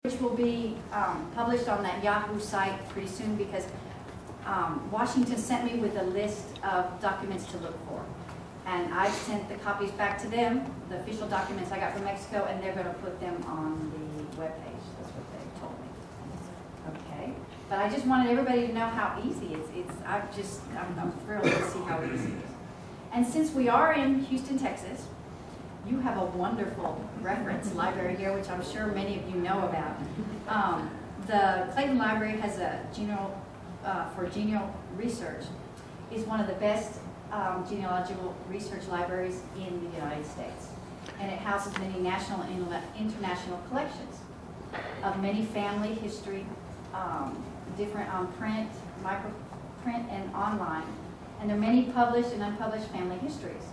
which will be published on that Yahoo site pretty soon, because Washington sent me with a list of documents to look for. And I sent the copies back to them, the official documents I got from Mexico, and they're going to put them on the webpage. That's what they told me. Okay. But I just wanted everybody to know how easy I'm thrilled to see how easy it is. And since we are in Houston, Texas, you have a wonderful reference library here, which I'm sure many of you know about. The Clayton Library has a for genealogical research, is one of the best genealogical research libraries in the United States. And it houses many national and international collections of many family history, different on print, microprint, and online. And there are many published and unpublished family histories,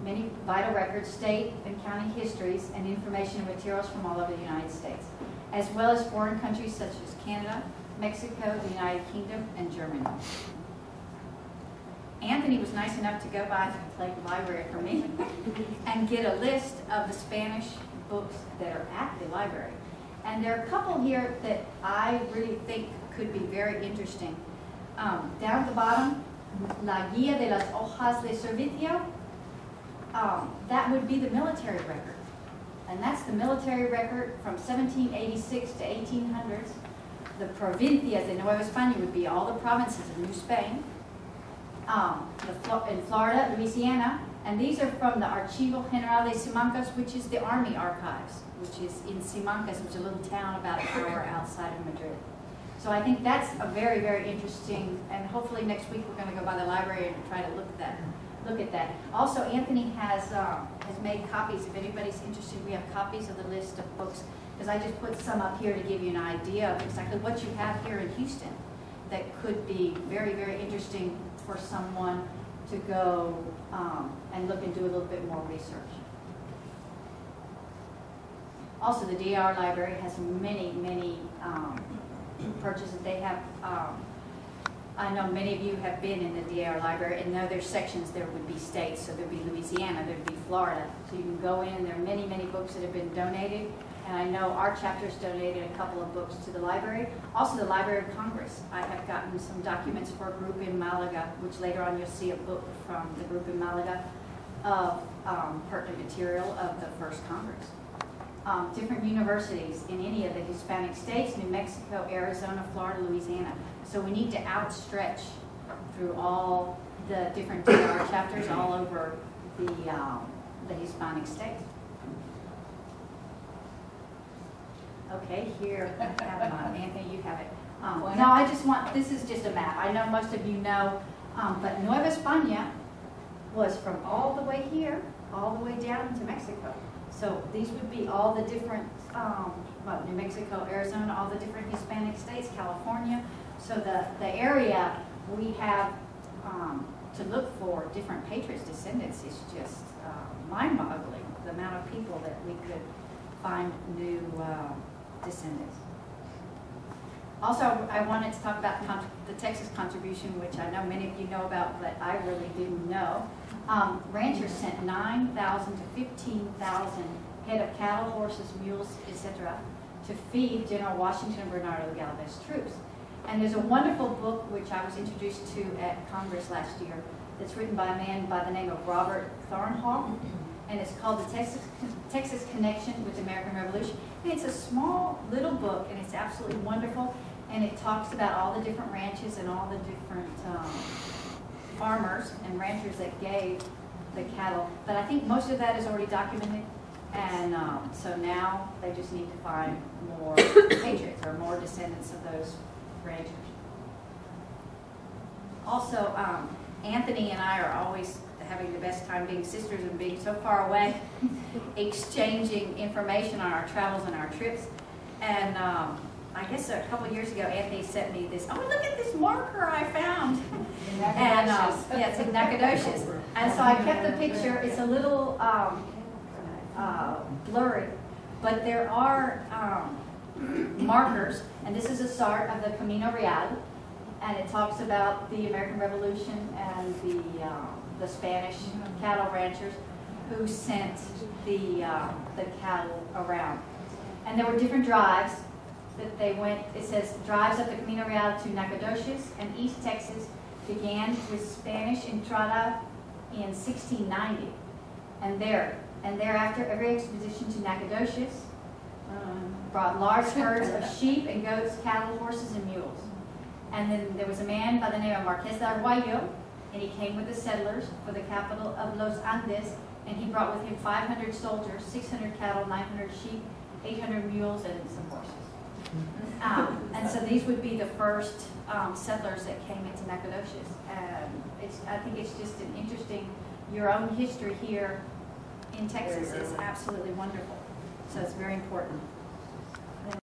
many vital records, state and county histories, and information and materials from all over the United States, as well as foreign countries such as Canada, Mexico, the United Kingdom, and Germany. Anthony was nice enough to go by the Clayton Library for me and get a list of the Spanish books that are at the library. And there are a couple here that I really think could be very interesting. Down at the bottom, La Guía de las Hojas de Servicio, that would be the military record. And that's the military record from 1786 to 1800s. The Provincias de Nueva España would be all the provinces of New Spain. In Florida, Louisiana, and these are from the Archivo General de Simancas, which is the Army Archives, which is in Simancas, which is a little town about an hour outside of Madrid. So I think that's a very, very interesting, and hopefully next week we're going to go by the library and try to look at that. Also, Anthony has made copies. If anybody's interested, we have copies of the list of books, because I just put some up here to give you an idea of exactly what you have here in Houston that could be very, very interesting for someone to go and look and do a little bit more research. Also, the DR Library has many, many purchases. They have, I know many of you have been in the DR Library and know there's sections. There would be states, so there would be Louisiana, there would be Florida. So you can go in, and there are many, many books that have been donated. And I know our chapter's donated a couple of books to the library. Also, the Library of Congress. I have gotten some documents for a group in Malaga, which later on you'll see a book from the group in Malaga of pertinent material of the first Congress. Different universities in any of the Hispanic states, New Mexico, Arizona, Florida, Louisiana. So we need to outstretch through all the different DR chapters all over the Hispanic states. Okay, here I have mine. Anthony, you have it. No, I just want, this is just a map. I know most of you know, but Nueva España was from all the way here, all the way down to Mexico. So these would be all the different, New Mexico, Arizona, all the different Hispanic states, California. So the area we have to look for different patriots' descendants is just mind-boggling, the amount of people that we could find new descendants. Also, I wanted to talk about the Texas contribution, which I know many of you know about, but I really didn't know. Ranchers sent 9,000 to 15,000 head of cattle, horses, mules, etc., to feed General Washington and Bernardo Galvez troops. And there's a wonderful book which I was introduced to at Congress last year that's written by a man by the name of Robert Thornhall. And it's called The Texas Connection with the American Revolution. And it's a small little book, and it's absolutely wonderful. And it talks about all the different ranches and all the different farmers and ranchers that gave the cattle. But I think most of that is already documented. And so now they just need to find more patriots or more descendants of those ranchers. Also, Anthony and I are always having the best time being sisters and being so far away, exchanging information on our travels and our trips. And I guess a couple of years ago, Anthony sent me this, oh, look at this marker I found. And yeah, it's in Nacogdoches. And so I kept the picture. It's a little blurry, but there are markers, and this is a chart of the Camino Real, and it talks about the American Revolution and the Spanish cattle ranchers who sent the cattle around. And there were different drives that they went, it says, drives up the Camino Real to Nacogdoches and East Texas began with Spanish entrada in 1690. And thereafter, every expedition to Nacogdoches brought large herds of sheep and goats, cattle, horses, and mules. And then there was a man by the name of Marquez de Arguello, and he came with the settlers for the capital of Los Andes, and he brought with him 500 soldiers, 600 cattle, 900 sheep, 800 mules, and some horses. And so these would be the first settlers that came into Nacogdoches. I think it's just an interesting, your own history here in Texas is absolutely wonderful. So it's very important.